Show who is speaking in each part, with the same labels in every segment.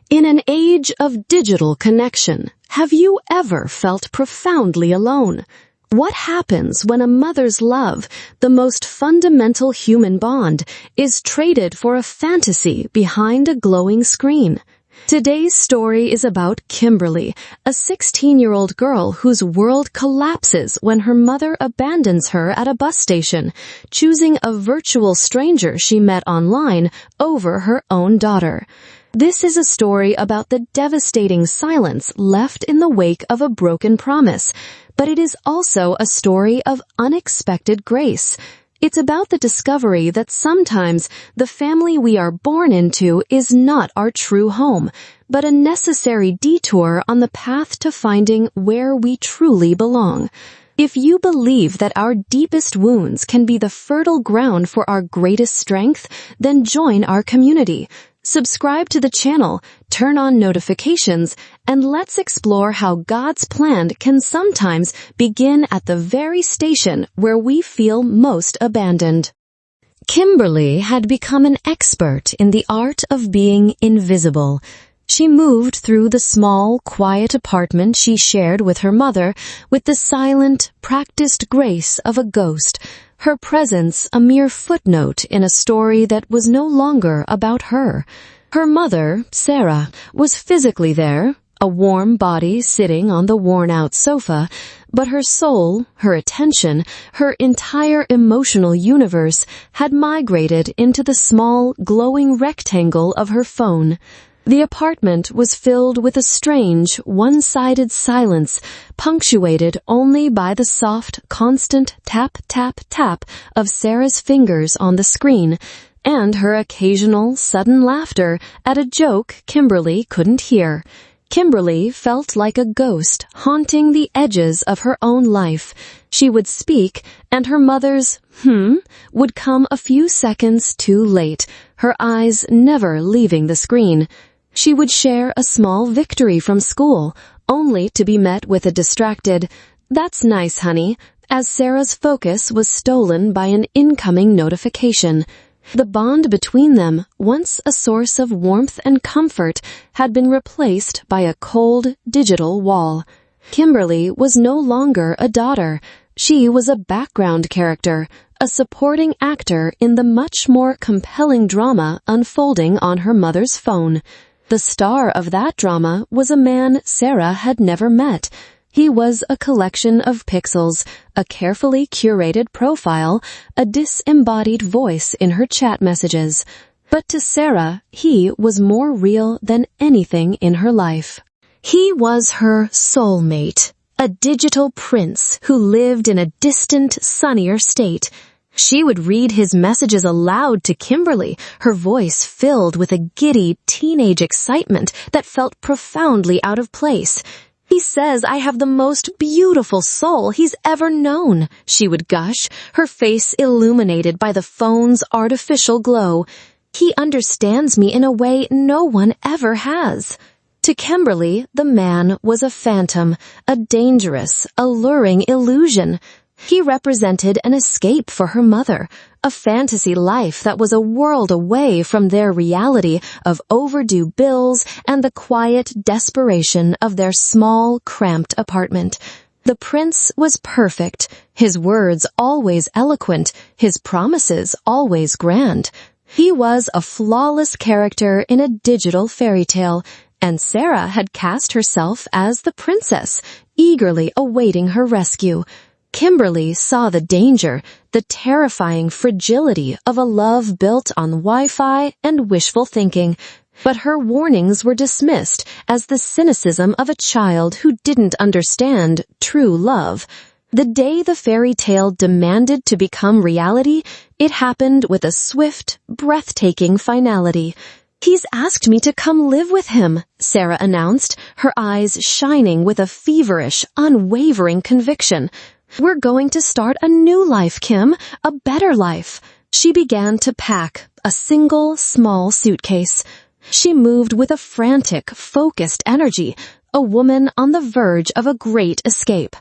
Speaker 1: In an age of digital connection, have you ever felt profoundly alone? What happens when a mother's love, the most fundamental human bond, is traded for a fantasy behind a glowing screen? Today's story is about Kimberly, a 16-year-old girl whose world collapses when her mother abandons her at a bus station, choosing a virtual stranger she met online over her own daughter. This is a story about the devastating silence left in the wake of a broken promise, but it is also a story of unexpected grace. It's about the discovery that sometimes the family we are born into is not our true home, but a necessary detour on the path to finding where we truly belong. If you believe that our deepest wounds can be the fertile ground for our greatest strength, then join our community. Subscribe to the channel, turn on notifications, and let's explore how God's plan can sometimes begin at the very station where we feel most abandoned. Kimberly had become an expert in the art of being invisible. She moved through the small, quiet apartment she shared with her mother with the silent, practiced grace of a ghost, her presence a mere footnote in a story that was no longer about her. Her mother, Sarah, was physically there, a warm body sitting on the worn-out sofa, but her soul, her attention, her entire emotional universe had migrated into the small, glowing rectangle of her phone. The apartment was filled with a strange, one-sided silence, punctuated only by the soft, constant tap, tap, tap of Sarah's fingers on the screen, and her occasional, sudden laughter at a joke Kimberly couldn't hear. Kimberly felt like a ghost haunting the edges of her own life. She would speak, and her mother's would come a few seconds too late, her eyes never leaving the screen. She would share a small victory from school, only to be met with a distracted, "That's nice, honey," as Sarah's focus was stolen by an incoming notification. The bond between them, once a source of warmth and comfort, had been replaced by a cold, digital wall. Kimberly was no longer a daughter. She was a background character, a supporting actor in the much more compelling drama unfolding on her mother's phone. The star of that drama was a man Sarah had never met. He was a collection of pixels, a carefully curated profile, a disembodied voice in her chat messages. But to Sarah, he was more real than anything in her life. He was her soulmate, a digital prince who lived in a distant, sunnier state. She would read his messages aloud to Kimberly, her voice filled with a giddy teenage excitement that felt profoundly out of place. "He says I have the most beautiful soul he's ever known," she would gush, her face illuminated by the phone's artificial glow. "He understands me in a way no one ever has." To Kimberly, the man was a phantom, a dangerous, alluring illusion. He represented an escape for her mother, a fantasy life that was a world away from their reality of overdue bills and the quiet desperation of their small, cramped apartment. The prince was perfect, his words always eloquent, his promises always grand. He was a flawless character in a digital fairy tale, and Sarah had cast herself as the princess, eagerly awaiting her rescue. Kimberly saw the danger, the terrifying fragility of a love built on Wi-Fi and wishful thinking, but her warnings were dismissed as the cynicism of a child who didn't understand true love. The day the fairy tale demanded to become reality, it happened with a swift, breathtaking finality. "He's asked me to come live with him," Sarah announced, her eyes shining with a feverish, unwavering conviction. "We're going to start a new life, Kim, a better life." She began to pack a single, small suitcase. She moved with a frantic, focused energy, a woman on the verge of a great escape.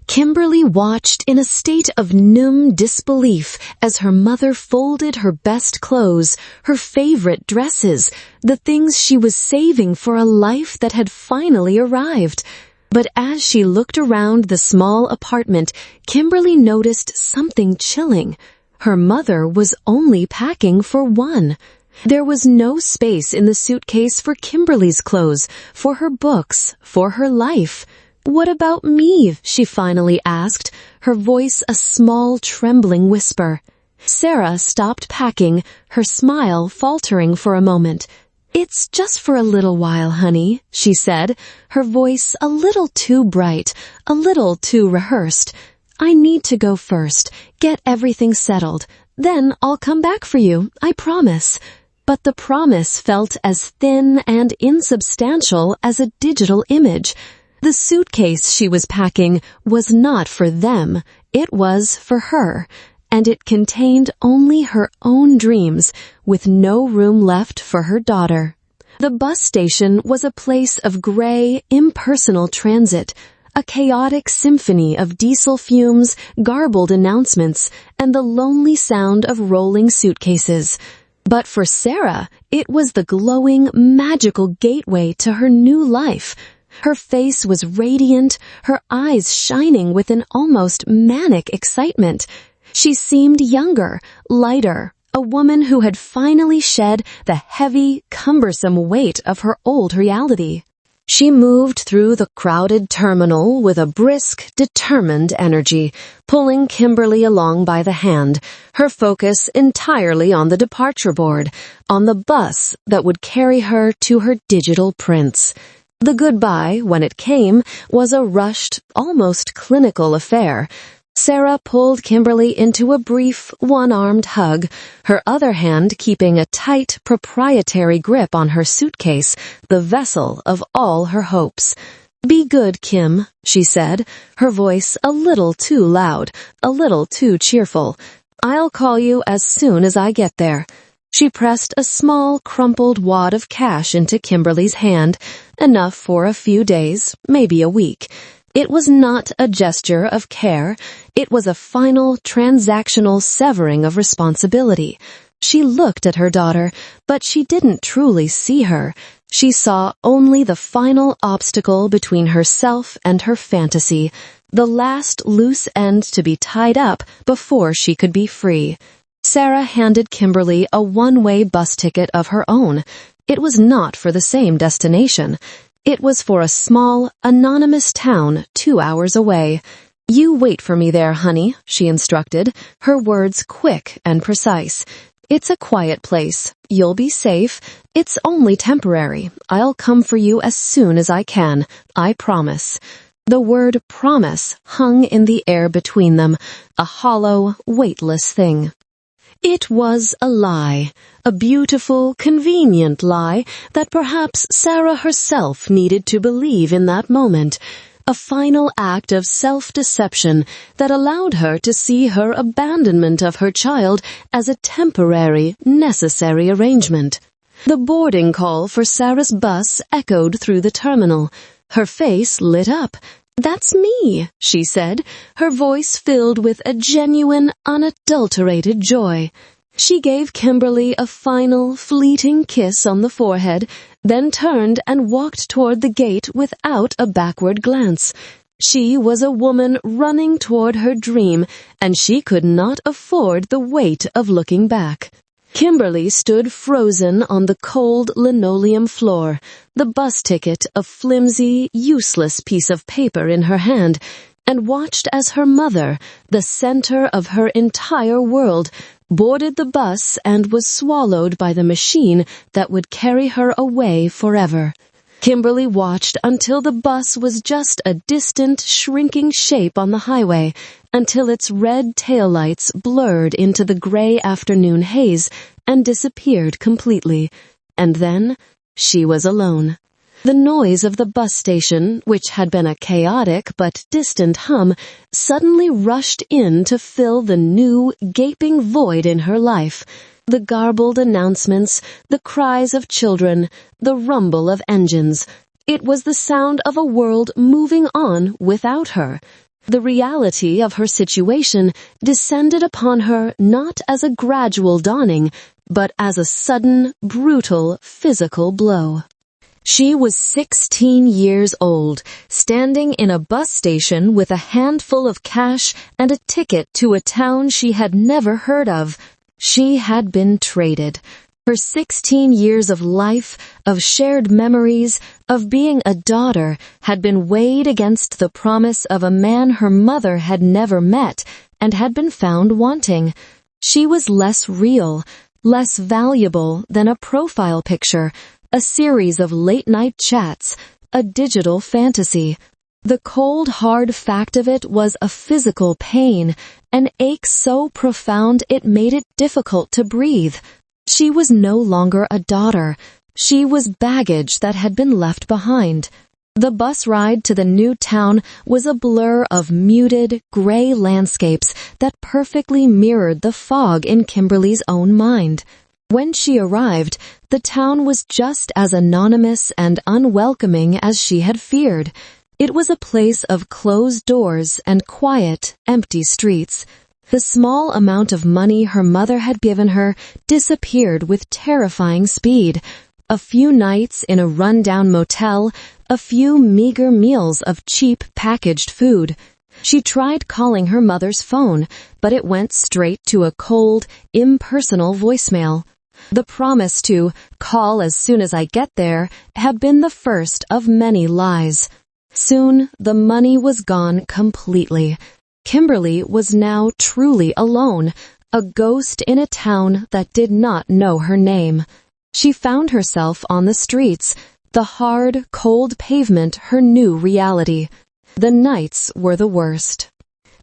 Speaker 1: Kimberly watched in a state of numb disbelief as her mother folded her best clothes, her favorite dresses, the things she was saving for a life that had finally arrived. But as she looked around the small apartment, Kimberly noticed something chilling. Her mother was only packing for one. There was no space in the suitcase for Kimberly's clothes, for her books, for her life. "What about me?" she finally asked, her voice a small, trembling whisper. Sarah stopped packing, her smile faltering for a moment. "It's just for a little while, honey," she said, her voice a little too bright, a little too rehearsed. "I need to go first, get everything settled. Then I'll come back for you, I promise." But the promise felt as thin and insubstantial as a digital image. The suitcase she was packing was not for them, it was for her, and it contained only her own dreams, with no room left for her daughter. The bus station was a place of gray, impersonal transit, a chaotic symphony of diesel fumes, garbled announcements, and the lonely sound of rolling suitcases. But for Sarah, it was the glowing, magical gateway to her new life. Her face was radiant, her eyes shining with an almost manic excitement. She seemed younger, lighter, a woman who had finally shed the heavy, cumbersome weight of her old reality. She moved through the crowded terminal with a brisk, determined energy, pulling Kimberly along by the hand, her focus entirely on the departure board, on the bus that would carry her to her digital prince. The goodbye, when it came, was a rushed, almost clinical affair. Sarah pulled Kimberly into a brief, one-armed hug, her other hand keeping a tight, proprietary grip on her suitcase, the vessel of all her hopes. "Be good, Kim," she said, her voice a little too loud, a little too cheerful. "I'll call you as soon as I get there." She pressed a small, crumpled wad of cash into Kimberly's hand, enough for a few days, maybe a week. It was not a gesture of care. It was a final, transactional severing of responsibility. She looked at her daughter, but she didn't truly see her. She saw only the final obstacle between herself and her fantasy, the last loose end to be tied up before she could be free. Sarah handed Kimberly a one-way bus ticket of her own. It was not for the same destination. It was for a small, anonymous town 2 hours away. "You wait for me there, honey," she instructed, her words quick and precise. "It's a quiet place. You'll be safe. It's only temporary. I'll come for you as soon as I can. I promise." The word promise hung in the air between them, a hollow, weightless thing. It was a lie, a beautiful, convenient lie that perhaps Sarah herself needed to believe in that moment, a final act of self-deception that allowed her to see her abandonment of her child as a temporary, necessary arrangement. The boarding call for Sarah's bus echoed through the terminal. Her face lit up. "That's me," she said, her voice filled with a genuine, unadulterated joy. She gave Kimberly a final, fleeting kiss on the forehead, then turned and walked toward the gate without a backward glance. She was a woman running toward her dream, and she could not afford the weight of looking back. Kimberly stood frozen on the cold linoleum floor, the bus ticket a flimsy, useless piece of paper in her hand, and watched as her mother, the center of her entire world, boarded the bus and was swallowed by the machine that would carry her away forever. Kimberly watched until the bus was just a distant, shrinking shape on the highway, until its red taillights blurred into the gray afternoon haze and disappeared completely. And then she was alone. The noise of the bus station, which had been a chaotic but distant hum, suddenly rushed in to fill the new, gaping void in her life. The garbled announcements, the cries of children, the rumble of engines. It was the sound of a world moving on without her. The reality of her situation descended upon her not as a gradual dawning, but as a sudden, brutal, physical blow. She was 16 years old, standing in a bus station with a handful of cash and a ticket to a town she had never heard of. She had been traded. Her 16 years of life, of shared memories, of being a daughter, had been weighed against the promise of a man her mother had never met and had been found wanting. She was less real, less valuable than a profile picture, a series of late-night chats, a digital fantasy. The cold, hard fact of it was a physical pain, an ache so profound it made it difficult to breathe. She was no longer a daughter. She was baggage that had been left behind. The bus ride to the new town was a blur of muted, gray landscapes that perfectly mirrored the fog in Kimberly's own mind. When she arrived, the town was just as anonymous and unwelcoming as she had feared. It was a place of closed doors and quiet, empty streets. The small amount of money her mother had given her disappeared with terrifying speed. A few nights in a run-down motel, a few meager meals of cheap packaged food. She tried calling her mother's phone, but it went straight to a cold, impersonal voicemail. The promise to call as soon as I get there had been the first of many lies. Soon, the money was gone completely. Kimberly was now truly alone, a ghost in a town that did not know her name. She found herself on the streets, the hard, cold pavement her new reality. The nights were the worst.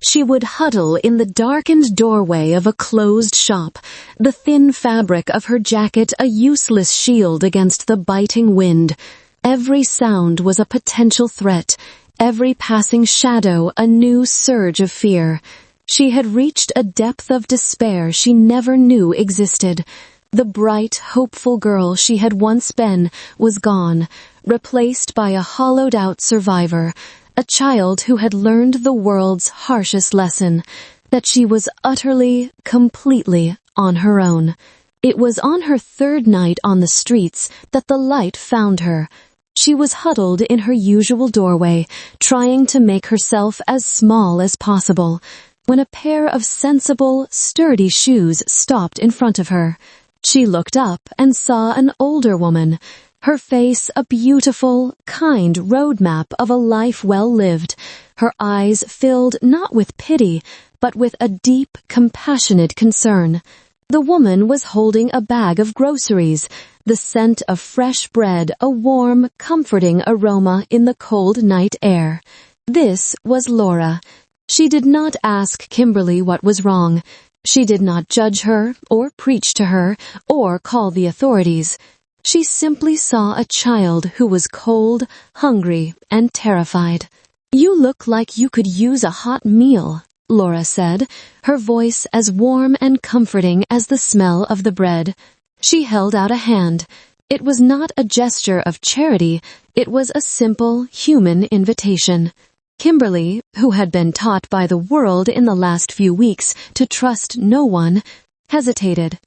Speaker 1: She would huddle in the darkened doorway of a closed shop, the thin fabric of her jacket a useless shield against the biting wind. Every sound was a potential threat, every passing shadow a new surge of fear. She had reached a depth of despair she never knew existed. The bright, hopeful girl she had once been was gone, replaced by a hollowed-out survivor, a child who had learned the world's harshest lesson, that she was utterly, completely on her own. It was on her third night on the streets that the light found her. She was huddled in her usual doorway, trying to make herself as small as possible, when a pair of sensible, sturdy shoes stopped in front of her. She looked up and saw an older woman, her face a beautiful, kind roadmap of a life well lived, her eyes filled not with pity, but with a deep, compassionate concern. The woman was holding a bag of groceries, the scent of fresh bread a warm, comforting aroma in the cold night air. This was Laura. She did not ask Kimberly what was wrong. She did not judge her, or preach to her, or call the authorities. She simply saw a child who was cold, hungry, and terrified. "You look like you could use a hot meal," Laura said, her voice as warm and comforting as the smell of the bread. She held out a hand. It was not a gesture of charity, it was a simple, human invitation. Kimberly, who had been taught by the world in the last few weeks to trust no one, hesitated.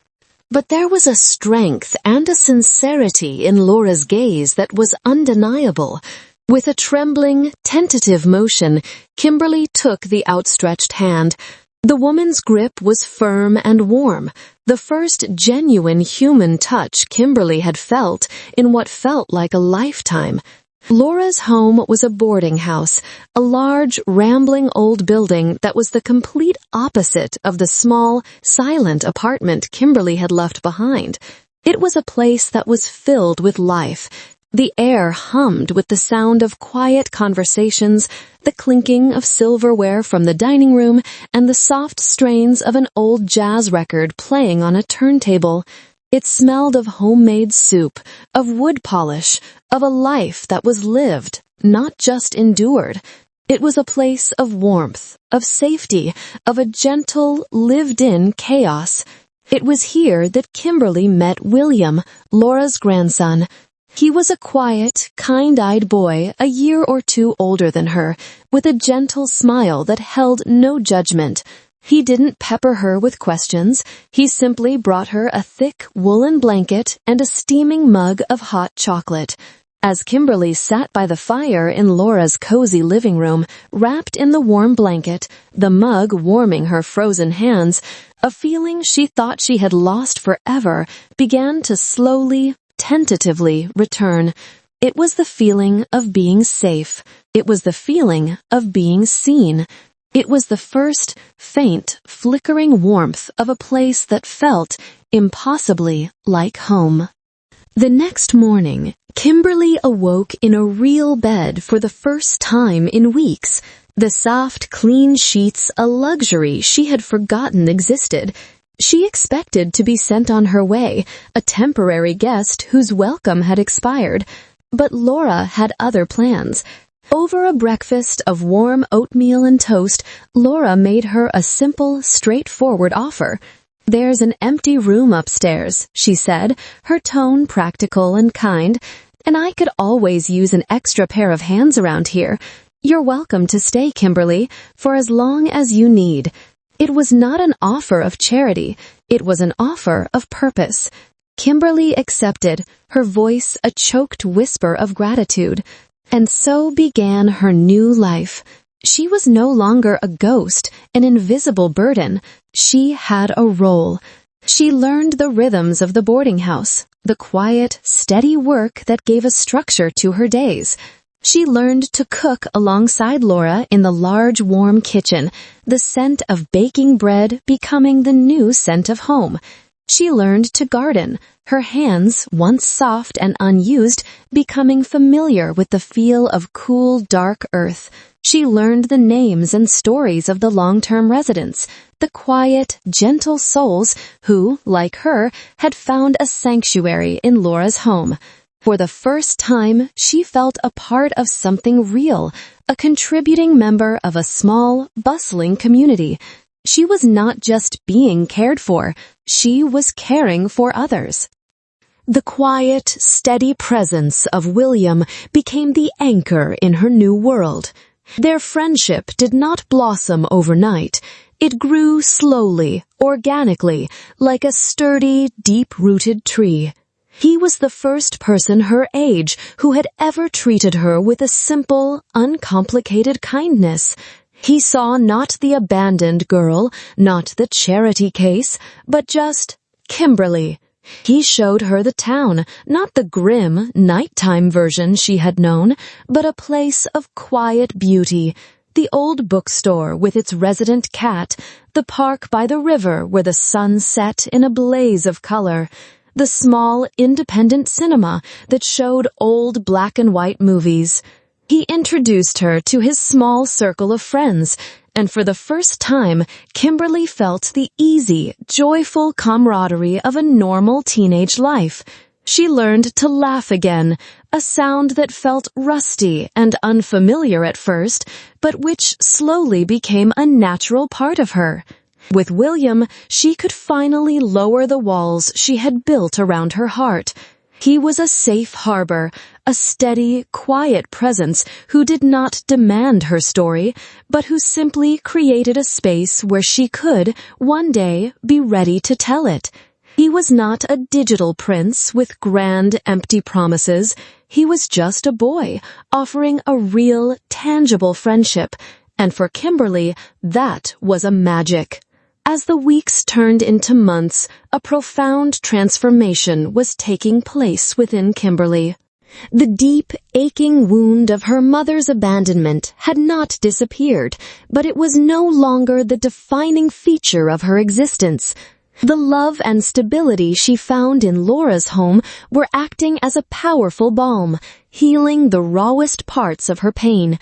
Speaker 1: But there was a strength and a sincerity in Laura's gaze that was undeniable. With a trembling, tentative motion, Kimberly took the outstretched hand. The woman's grip was firm and warm, the first genuine human touch Kimberly had felt in what felt like a lifetime. Laura's home was a boarding house, a large, rambling old building that was the complete opposite of the small, silent apartment Kimberly had left behind. It was a place that was filled with life. The air hummed with the sound of quiet conversations, the clinking of silverware from the dining room, and the soft strains of an old jazz record playing on a turntable. It smelled of homemade soup, of wood polish, of a life that was lived, not just endured. It was a place of warmth, of safety, of a gentle, lived-in chaos. It was here that Kimberly met William, Laura's grandson. He was a quiet, kind-eyed boy, a year or two older than her, with a gentle smile that held no judgment. He didn't pepper her with questions. He simply brought her a thick woolen blanket and a steaming mug of hot chocolate. As Kimberly sat by the fire in Laura's cozy living room, wrapped in the warm blanket, the mug warming her frozen hands, a feeling she thought she had lost forever began to slowly, tentatively return. It was the feeling of being safe. It was the feeling of being seen. It was the first, faint, flickering warmth of a place that felt impossibly like home. The next morning, Kimberly awoke in a real bed for the first time in weeks. The soft, clean sheets, a luxury she had forgotten existed. She expected to be sent on her way, a temporary guest whose welcome had expired. But Laura had other plans. Over a breakfast of warm oatmeal and toast, Laura made her a simple, straightforward offer. "There's an empty room upstairs," she said, her tone practical and kind, "and I could always use an extra pair of hands around here. You're welcome to stay, Kimberly, for as long as you need." It was not an offer of charity. It was an offer of purpose. Kimberly accepted, her voice a choked whisper of gratitude. And so began her new life. She was no longer a ghost, an invisible burden. She had a role. She learned the rhythms of the boarding house, the quiet, steady work that gave a structure to her days. She learned to cook alongside Laura in the large, warm kitchen, the scent of baking bread becoming the new scent of home. She learned to garden, her hands, once soft and unused, becoming familiar with the feel of cool, dark earth. She learned the names and stories of the long-term residents, the quiet, gentle souls who, like her, had found a sanctuary in Laura's home. For the first time, she felt a part of something real, a contributing member of a small, bustling community. She was not just being cared for, she was caring for others. The quiet, steady presence of William became the anchor in her new world. Their friendship did not blossom overnight. It grew slowly, organically, like a sturdy, deep-rooted tree. He was the first person her age who had ever treated her with a simple, uncomplicated kindness. He saw not the abandoned girl, not the charity case, but just Kimberly. He showed her the town, not the grim, nighttime version she had known, but a place of quiet beauty. The old bookstore with its resident cat, the park by the river where the sun set in a blaze of color, the small, independent cinema that showed old black-and-white movies. He introduced her to his small circle of friends, and for the first time, Kimberly felt the easy, joyful camaraderie of a normal teenage life. She learned to laugh again, a sound that felt rusty and unfamiliar at first, but which slowly became a natural part of her. With William, she could finally lower the walls she had built around her heart. He was a safe harbor, a steady, quiet presence who did not demand her story, but who simply created a space where she could, one day, be ready to tell it. He was not a digital prince with grand, empty promises. He was just a boy, offering a real, tangible friendship. And for Kimberly, that was a magic. As the weeks turned into months, a profound transformation was taking place within Kimberly. The deep, aching wound of her mother's abandonment had not disappeared, but it was no longer the defining feature of her existence. The love and stability she found in Laura's home were acting as a powerful balm, healing the rawest parts of her pain.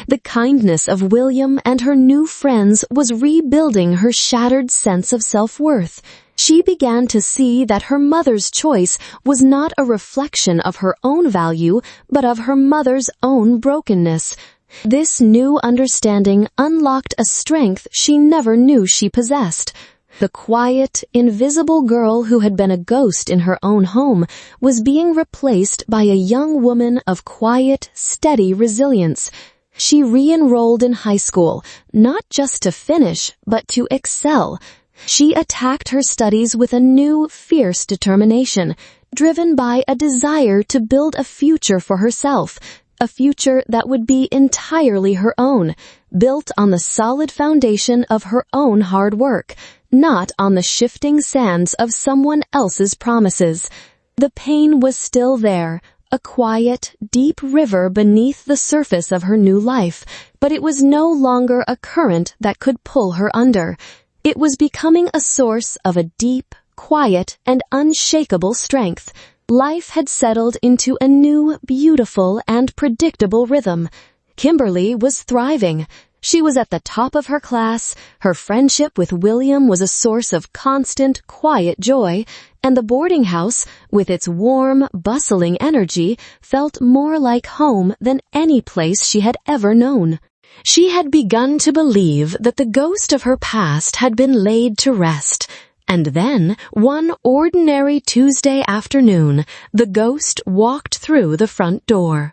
Speaker 1: The kindness of William and her new friends was rebuilding her shattered sense of self-worth. She began to see that her mother's choice was not a reflection of her own value, but of her mother's own brokenness. This new understanding unlocked a strength she never knew she possessed. The quiet, invisible girl who had been a ghost in her own home was being replaced by a young woman of quiet, steady resilience. She re-enrolled in high school, not just to finish, but to excel. She attacked her studies with a new, fierce determination, driven by a desire to build a future for herself, a future that would be entirely her own, built on the solid foundation of her own hard work, not on the shifting sands of someone else's promises. The pain was still there, a quiet, deep river beneath the surface of her new life, but it was no longer a current that could pull her under. It was becoming a source of a deep, quiet, and unshakable strength. Life had settled into a new, beautiful, and predictable rhythm. Kimberly was thriving. She was at the top of her class, her friendship with William was a source of constant, quiet joy, and the boarding house, with its warm, bustling energy, felt more like home than any place she had ever known. She had begun to believe that the ghost of her past had been laid to rest. And then, one ordinary Tuesday afternoon, the ghost walked through the front door.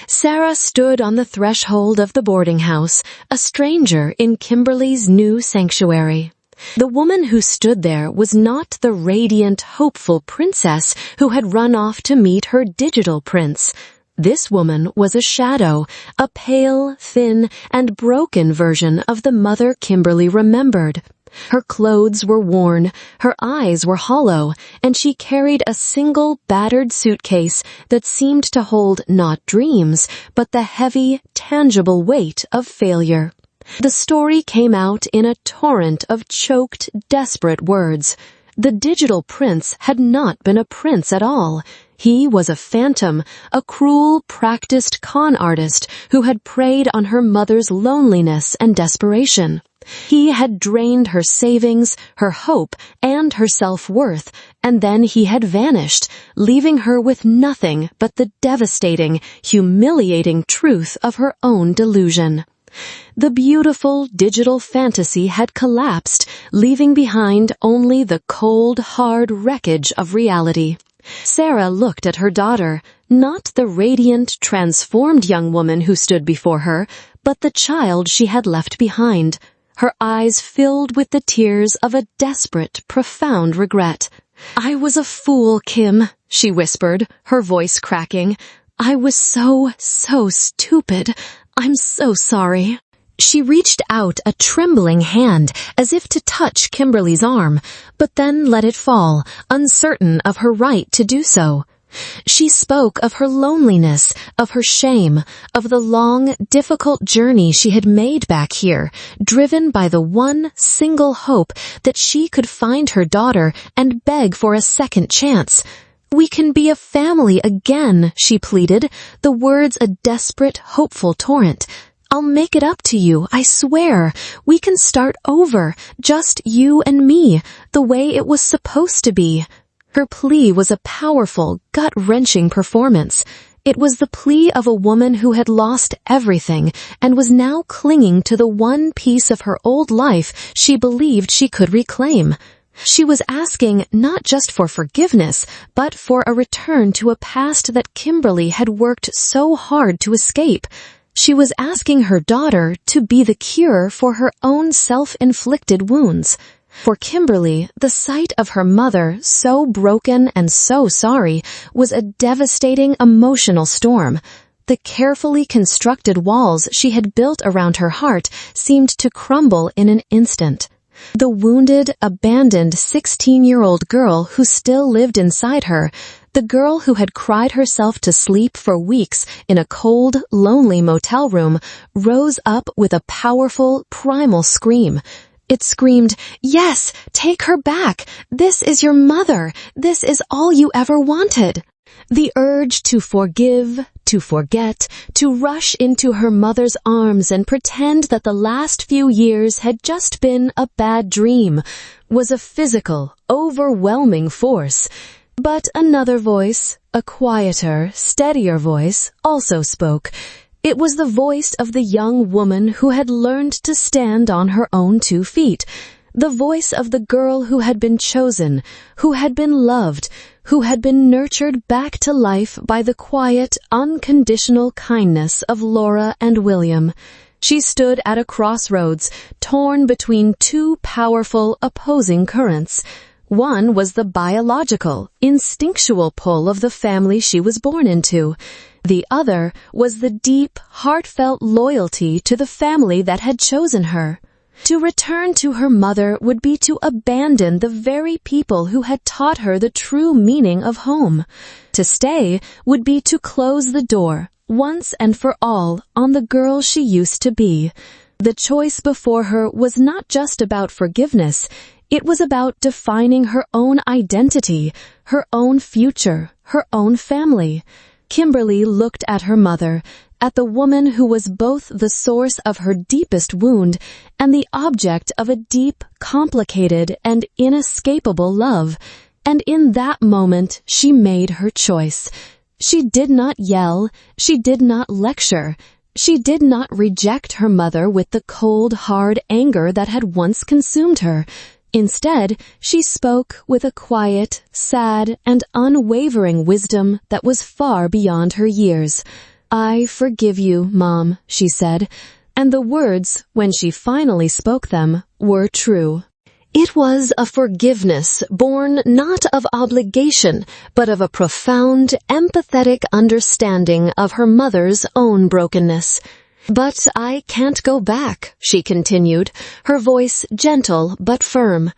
Speaker 1: Sarah stood on the threshold of the boarding house, a stranger in Kimberly's new sanctuary. The woman who stood there was not the radiant, hopeful princess who had run off to meet her digital prince. This woman was a shadow, a pale, thin, and broken version of the mother Kimberly remembered. Her clothes were worn, her eyes were hollow, and she carried a single battered suitcase that seemed to hold not dreams, but the heavy, tangible weight of failure. The story came out in a torrent of choked, desperate words. The digital prince had not been a prince at all. He was a phantom, a cruel, practiced con artist who had preyed on her mother's loneliness and desperation. He had drained her savings, her hope, and her self-worth, and then he had vanished, leaving her with nothing but the devastating, humiliating truth of her own delusion. The beautiful digital fantasy had collapsed, leaving behind only the cold, hard wreckage of reality. Sarah looked at her daughter, not the radiant, transformed young woman who stood before her, but the child she had left behind. Her eyes filled with the tears of a desperate, profound regret. "I was a fool, Kim," she whispered, her voice cracking. "I was so stupid. I'm so sorry." She reached out a trembling hand as if to touch Kimberly's arm, but then let it fall, uncertain of her right to do so. She spoke of her loneliness, of her shame, of the long, difficult journey she had made back here, driven by the one single hope that she could find her daughter and beg for a second chance. "We can be a family again," she pleaded, the words a desperate, hopeful torrent. "I'll make it up to you, I swear. We can start over, just you and me, the way it was supposed to be." Her plea was a powerful, gut-wrenching performance. It was the plea of a woman who had lost everything and was now clinging to the one piece of her old life she believed she could reclaim. She was asking not just for forgiveness, but for a return to a past that Kimberly had worked so hard to escape. She was asking her daughter to be the cure for her own self-inflicted wounds. For Kimberly, the sight of her mother, so broken and so sorry, was a devastating emotional storm. The carefully constructed walls she had built around her heart seemed to crumble in an instant. The wounded, abandoned 16-year-old girl who still lived inside her, the girl who had cried herself to sleep for weeks in a cold, lonely motel room, rose up with a powerful, primal scream. It screamed, "Yes, take her back. This is your mother. This is all you ever wanted." The urge to forgive, to forget, to rush into her mother's arms and pretend that the last few years had just been a bad dream was a physical, overwhelming force. But another voice, a quieter, steadier voice, also spoke. It was the voice of the young woman who had learned to stand on her own 2 feet, the voice of the girl who had been chosen, who had been loved, who had been nurtured back to life by the quiet, unconditional kindness of Laura and William. She stood at a crossroads, torn between two powerful, opposing currents. One was the biological, instinctual pull of the family she was born into. The other was the deep, heartfelt loyalty to the family that had chosen her. To return to her mother would be to abandon the very people who had taught her the true meaning of home. To stay would be to close the door, once and for all, on the girl she used to be. The choice before her was not just about forgiveness. It was about defining her own identity, her own future, her own family. Kimberly looked at her mother, at the woman who was both the source of her deepest wound and the object of a deep, complicated, and inescapable love. And in that moment, she made her choice. She did not yell, she did not lecture, she did not reject her mother with the cold, hard anger that had once consumed her. Instead, she spoke with a quiet, sad, and unwavering wisdom that was far beyond her years. "I forgive you, Mom," she said, and the words, when she finally spoke them, were true. It was a forgiveness born not of obligation, but of a profound, empathetic understanding of her mother's own brokenness. "But I can't go back," she continued, her voice gentle but firm.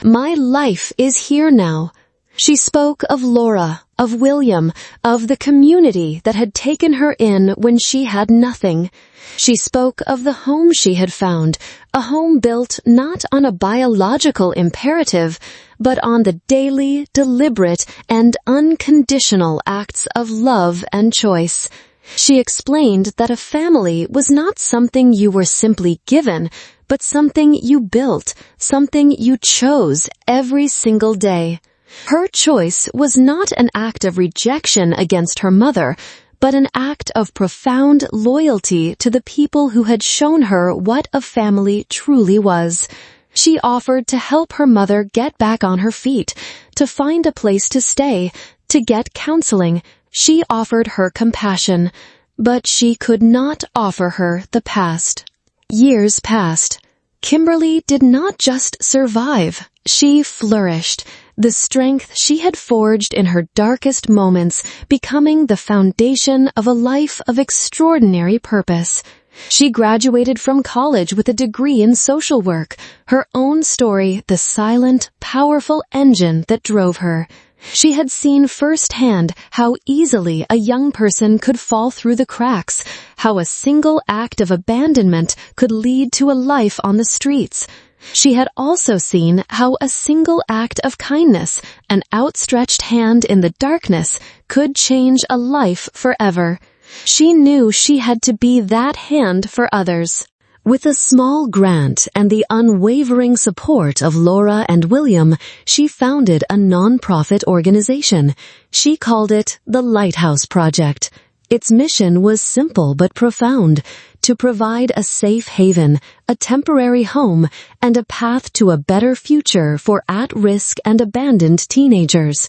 Speaker 1: "My life is here now." She spoke of Laura, of William, of the community that had taken her in when she had nothing. She spoke of the home she had found, a home built not on a biological imperative, but on the daily, deliberate, and unconditional acts of love and choice. She explained that a family was not something you were simply given, but something you built, something you chose every single day. Her choice was not an act of rejection against her mother, but an act of profound loyalty to the people who had shown her what a family truly was. She offered to help her mother get back on her feet, to find a place to stay, to get counseling. She offered her compassion, but she could not offer her the past. Years passed. Kimberly did not just survive, she flourished, the strength she had forged in her darkest moments becoming the foundation of a life of extraordinary purpose. She graduated from college with a degree in social work, her own story the silent, powerful engine that drove her. She had seen firsthand how easily a young person could fall through the cracks, how a single act of abandonment could lead to a life on the streets. She had also seen how a single act of kindness, an outstretched hand in the darkness, could change a life forever. She knew she had to be that hand for others. With a small grant and the unwavering support of Laura and William, she founded a non-profit organization. She called it the Lighthouse Project. Its mission was simple but profound: to provide a safe haven, a temporary home, and a path to a better future for at-risk and abandoned teenagers.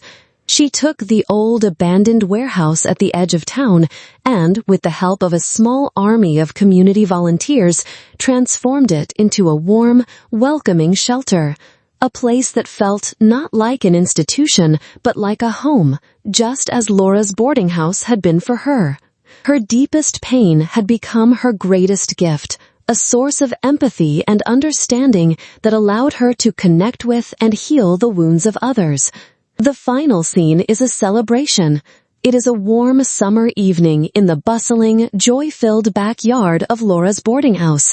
Speaker 1: She took the old abandoned warehouse at the edge of town and, with the help of a small army of community volunteers, transformed it into a warm, welcoming shelter. A place that felt not like an institution, but like a home, just as Laura's boarding house had been for her. Her deepest pain had become her greatest gift, a source of empathy and understanding that allowed her to connect with and heal the wounds of others. The final scene is a celebration. It is a warm summer evening in the bustling, joy-filled backyard of Laura's boarding house.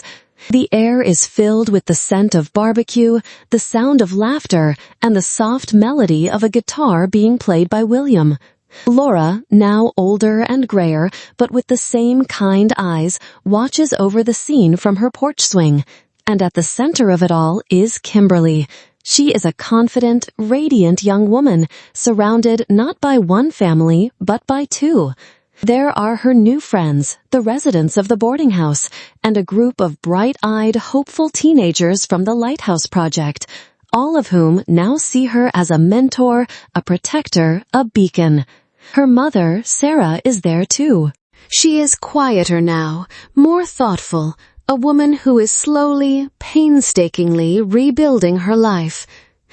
Speaker 1: The air is filled with the scent of barbecue, the sound of laughter, and the soft melody of a guitar being played by William. Laura, now older and grayer, but with the same kind eyes, watches over the scene from her porch swing. And at the center of it all is Kimberly. She is a confident, radiant young woman, surrounded not by one family, but by two. There are her new friends, the residents of the boarding house, and a group of bright-eyed, hopeful teenagers from the Lighthouse Project, all of whom now see her as a mentor, a protector, a beacon. Her mother, Sarah, is there too. She is quieter now, more thoughtful, a woman who is slowly, painstakingly rebuilding her life.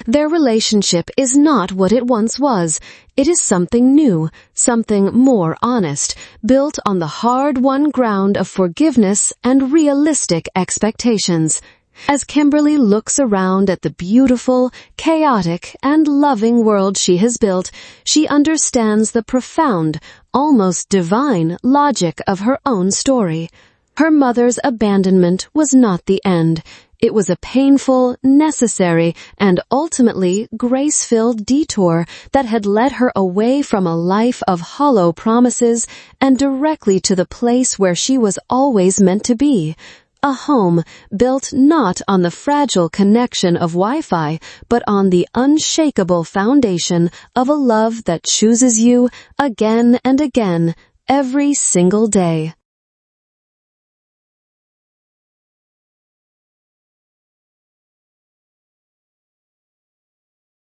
Speaker 1: Their relationship is not what it once was. It is something new, something more honest, built on the hard-won ground of forgiveness and realistic expectations. As Kimberly looks around at the beautiful, chaotic, and loving world she has built, she understands the profound, almost divine logic of her own story. Her mother's abandonment was not the end. It was a painful, necessary, and ultimately grace-filled detour that had led her away from a life of hollow promises and directly to the place where she was always meant to be. A home built not on the fragile connection of Wi-Fi, but on the unshakable foundation of a love that chooses you again and again, every single day.